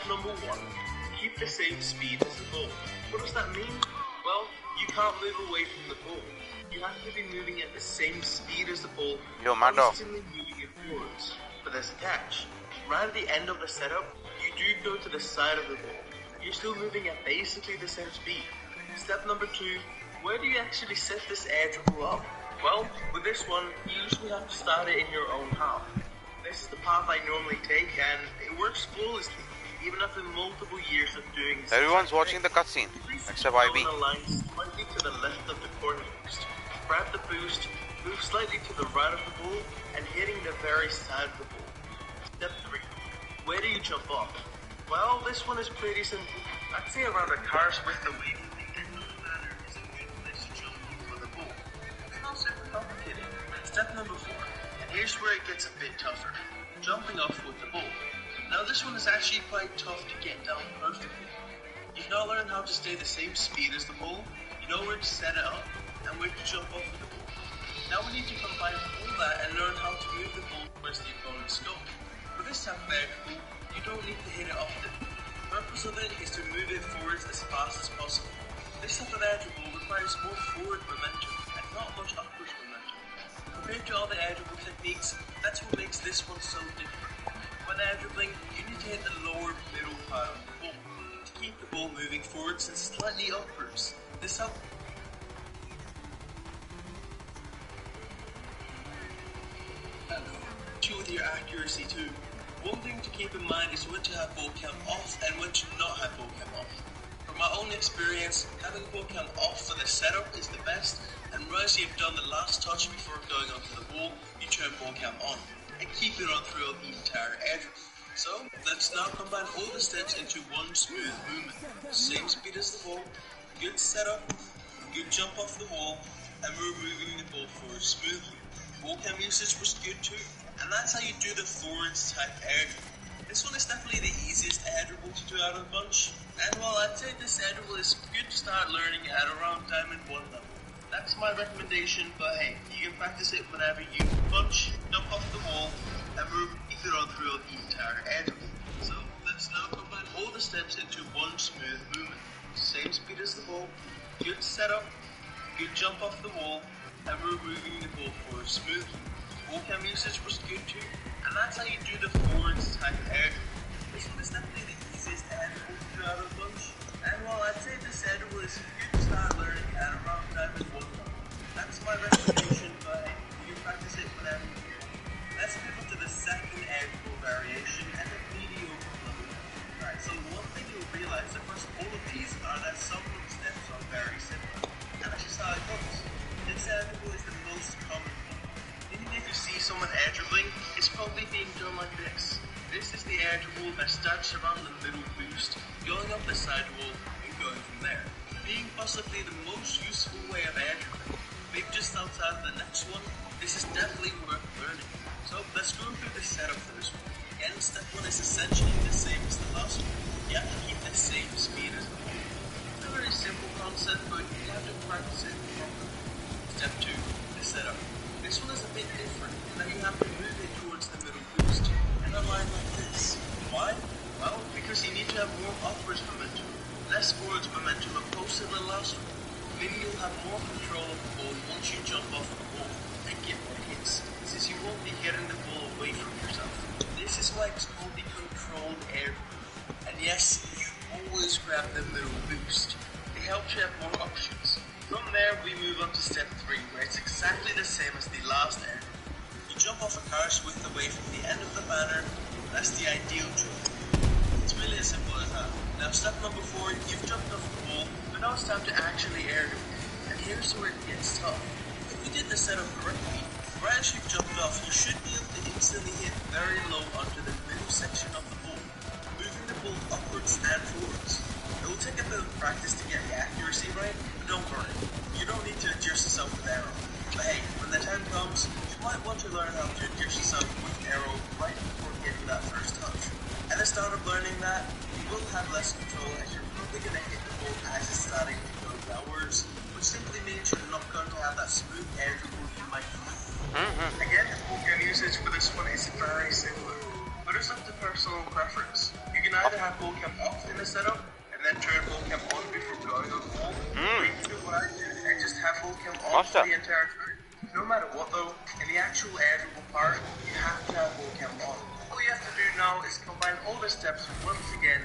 number 1. Keep the same speed as the ball. What does that mean? Well, you can't move away from the ball. You have to be moving at the same speed as the ball, constantly moving it forwards. But there's a catch. Right at the end of the setup, you do go to the side of the ball. You're still moving at basically the same speed. Step number 2, where do you actually set this air dribble up? Well, with this one, you usually have to start it in your own half. This is the path I normally take, and it works flawlessly, even after multiple years of doing this. Everyone's watching the cutscene, except IB. Line slightly to the left of the corner boost. Grab the boost, move slightly to the right of the ball, and hitting the very side of the ball. Step 3, where do you jump off? Well, this one is pretty simple. I'd say around a car's width away from the end of the ladder is a good place to jump for the ball. It's not super complicated. Step number 4, and here's where it gets a bit tougher. Jumping off with the ball. Now this one is actually quite tough to get down perfectly. You've now learned how to stay the same speed as the ball, you know where to set it up, and where to jump off with the ball. Now we need to combine all that and learn how to move the ball towards the opponent's goal. For this type of air dribble, you don't need to hit it often. The purpose of it is to move it forwards as fast as possible. This type of air dribble requires more forward momentum and not much upwards momentum. Compared to all the air dribble techniques, that's what makes this one so different. When air dribbling, you need to hit the lower middle part of the ball to keep the ball moving forwards and slightly upwards. This helps with your accuracy too. One thing to keep in mind is when to have ball cam off and when to not have ball cam off. From my own experience, having ball cam off for the setup is the best, and once you've done the last touch before going onto the ball, you turn ball cam on and keep it on throughout the entire air dribble. So let's now combine all the steps into one smooth movement. Same speed as the ball, good setup, good jump off the wall, and we're moving the ball forward smoothly. Ball cam usage was good too, and that's how you do the forwards type air dribble. This one is definitely the easiest air dribble to do out of the bunch, and while I'd say this air dribble is good to start learning at around Diamond 1 level. That's my recommendation, but hey, you can practice it whenever you punch, jump off the wall, and move it on throughout the entire air dribble. So let's now combine all the steps into one smooth movement. Same speed as the ball, good setup, good jump off the wall, and we're moving the ball forward smoothly. Ball cam usage was good too, and that's how you do the forwards type air dribble. This one is definitely the easiest air dribble to do out of the bunch, and while I'd say this air dribble is good to start learning at around Diamond 1 level, that's my recommendation, but you can practice it whenever you can. Let's move on to the second air dribble variation and the mediocre level. Alright, so one thing you'll realize across all of these are that some of the steps are very similar, and that's just how it goes. This air dribble is the most common one. Even if you see someone air dribbling, it's probably being done like this. This is the air dribble that starts around the middle boost, going up the side wall and going from there, being possibly the most useful way of air dribbling. Maybe just outside of the next one, this is definitely worth learning. So let's go through the setup for this one. Again, step 1 is essentially the same as the last one. You have to keep the same speed as the ball. It's a very simple concept, but you have to practice it properly. Step 2, the setup. This one is a bit different, in that you have to move it towards the middle boost, and a line like this. Why? Well, because you need to have more upwards momentum, less forwards momentum opposed to the last one. Then you'll have more control of the ball once you jump off the ball and get more hits, since you won't be getting the ball away from yourself. This is why it's called the controlled air dribble. And yes, you should always grab the middle boost. It helps you have more options. From there, we move on to step 3, where it's exactly the same as the last air dribble. You jump off a car's width away from the end of the banner. That's the ideal jump. It's really as simple as that. Now step number 4, you've jumped off the ball, but now it's time to actually air dribble. And here's where it gets tough. If you did the setup correctly, right as you've jumped off, you should be able to instantly hit very low onto the middle section of the ball, moving the ball upwards and forwards. It will take a bit of practice to get the accuracy right, but don't worry, you don't need to adjust yourself with arrow. But hey, when the time comes, you might want to learn how to adjust yourself with arrow right before getting that first touch. At the start of learning that, you will have less control as you're probably going to hit the ball as it's starting to go downwards, which simply means you're not going to have that smooth air dribble you might like. Again, the ball cam usage for this one is very similar, but it's up to personal preference. You can either have full cam off in the setup, and then turn full cam on before going on full. Or you can do what I did and just have full cam off the entire time. No matter what though, in the actual editable part, you have to have full cam on. All you have to do now is combine all the steps once again.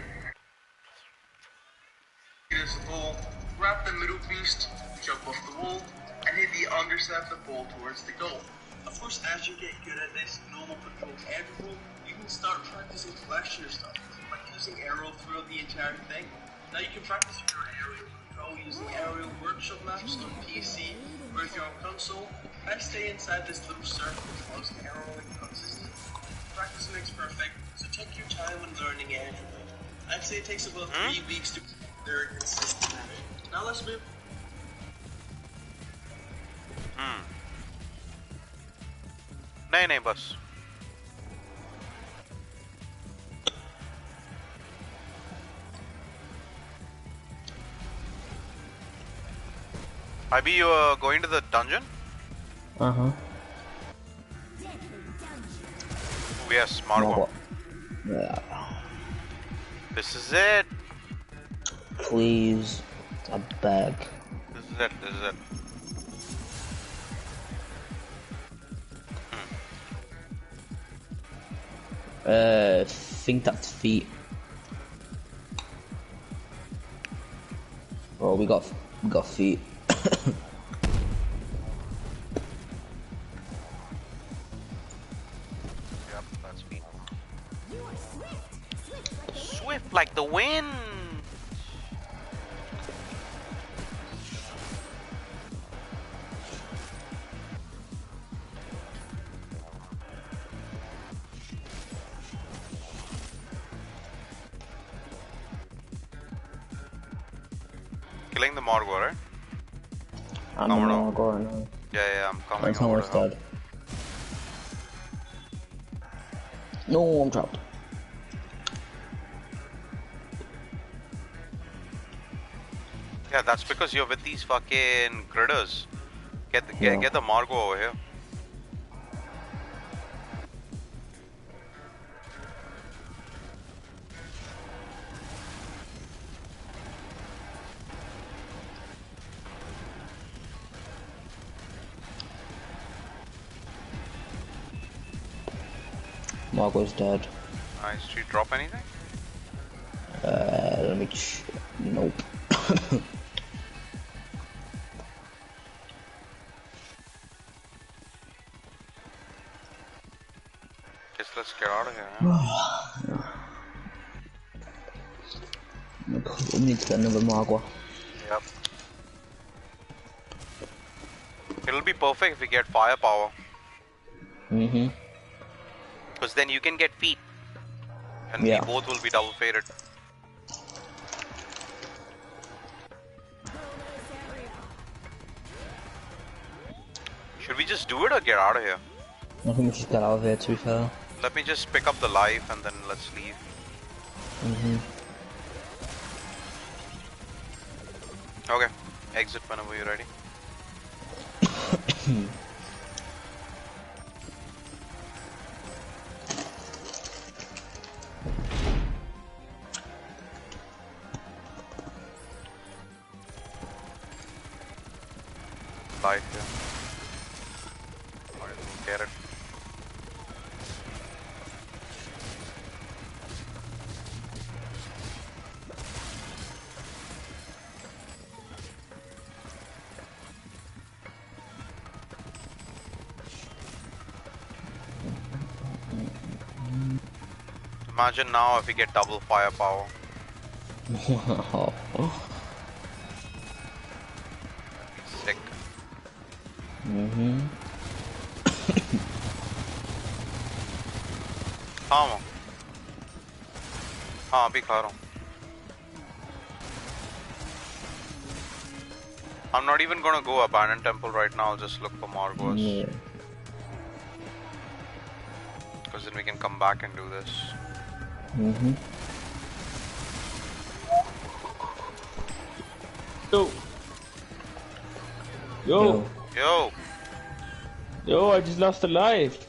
Use the ball, grab the middle beast, jump off the wall, and hit the understep the ball towards the goal. Of course, as you get good at this normal control interval, you can start practicing flashier stuff, like using aerial throughout the entire thing. Now you can practice your aerial control using aerial workshop maps on PC, or if you're on console, I stay inside this little circle as long as the aerialing consistent. Practice makes perfect, so take your time when learning aerial. I'd say it takes about 3 weeks to learn consistent at it. Now let's move. नहीं बस Abhi, you are going to the dungeon? Uh-huh. Yes, Margot. Yeah. This is it. Please, I beg. This is it. I think that's feet. Oh, we got feet. Yep, that's feet. Swift like the wind. Killing the Margot, right? I'm in Margot right now. Yeah, I'm coming. I'm almost dead. No, I'm trapped. Yeah, that's because you're with these fucking critters. Get the Margot over here. Margot's dead. Nice. Did you drop anything? Let me nope. Guess let's get out of here, huh? We need to get another Margot. Yep. It'll be perfect if we get firepower. Because then you can get feet. And we both will be double fated. Should we just do it or get out of here? I think we should get out of here, to be fair. Let me just pick up the life and then let's leave. Okay. Exit whenever you're ready. Life here. Alright, get it. Imagine now if we get double firepower. Wow. Sick. हाँ अभी खा रहा हूँ. I'm not even gonna go abandoned temple right now. I'll just look for Margos. Yeah. Because then we can come back and do this. Yo, I just lost a life.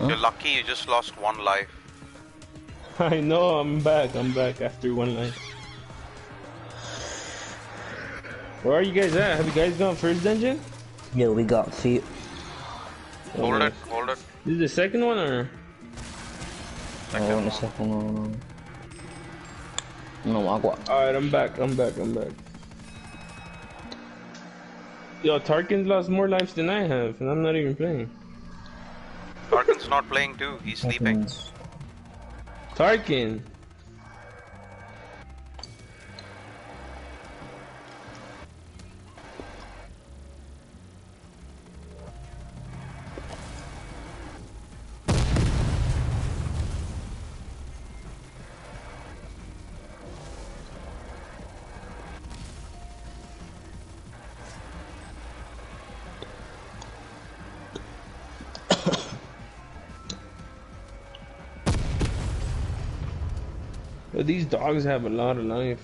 You're lucky you just lost one life. I know, I'm back after one life. Where are you guys at? Have you guys gone first dungeon? Yeah, we got feet. Hold it, hold it. This is the second one or? I want the second one. No, agua. Alright, I'm back. Yo, Tarkin's lost more lives than I have, and I'm not even playing. Tarkin's not playing too, he's sleeping. Tarkin! But these dogs have a lot of life.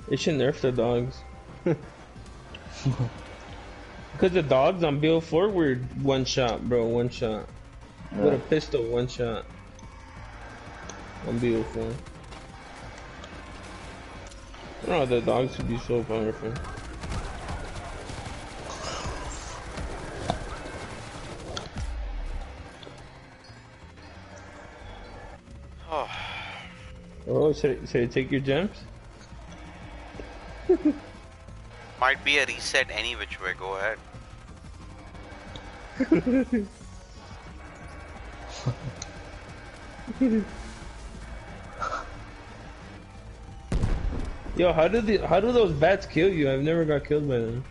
They should nerf the dogs. Because the dogs on BO4 were one shot, bro, one shot. Yeah. With a pistol, one shot. On BO4. I don't know, the dogs would be so powerful. Oh, should I take your gems? Might be a reset any which way, go ahead. Yo, how do those bats kill you? I've never got killed by them.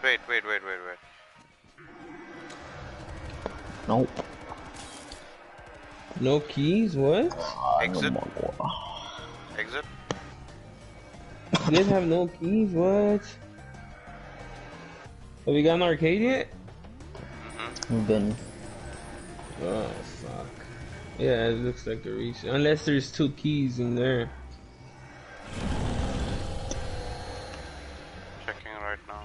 Wait. Nope. No keys? What? Exit. Exit. You guys have no keys? What? Have we got an arcade yet? We've been. Oh, fuck. Yeah, it looks like a reset. Unless there's 2 keys in there. Checking right now.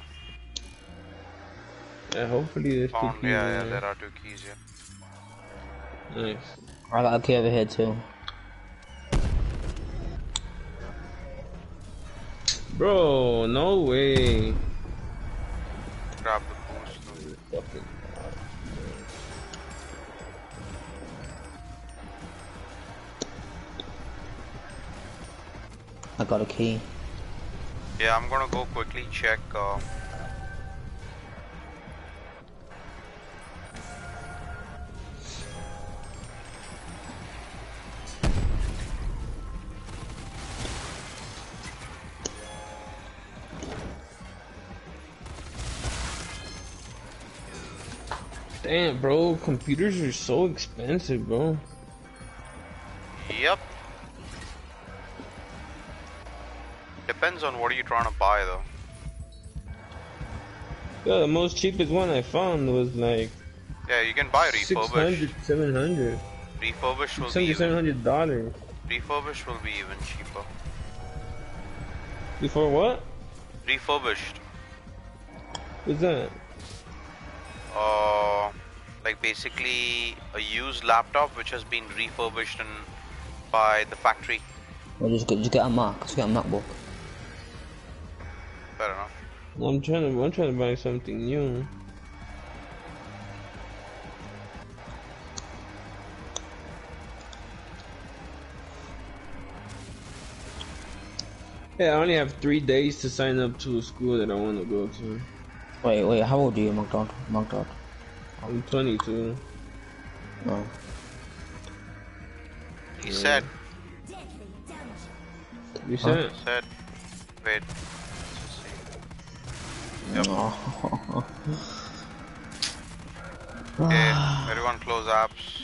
Yeah, hopefully there's 2 keys in Yeah, there. there are 2 keys, yeah. Nice. I got a key over here too. Bro, no way. Grab the boost. Fucking I got a key. Yeah, I'm gonna go quickly check. Damn, bro, computers are so expensive, bro. Yep. Depends on what are you trying to buy, though. Yeah, the most cheapest one I found was like... Yeah, you can buy refurbished. 600, 700. Refurbished will be $700. Refurbished will be even cheaper. Before what? Refurbished. What's that? Like basically a used laptop which has been refurbished by the factory. Well, just get a Mac. Just get a MacBook. Fair enough. Well, I'm trying to buy something new. Yeah, I only have 3 days to sign up to a school that I want to go to. Wait, how old are you, McDonald? I'm 22. No. He said. You said? He said. Wait. Let's just see. Yep. No. Okay, everyone close apps.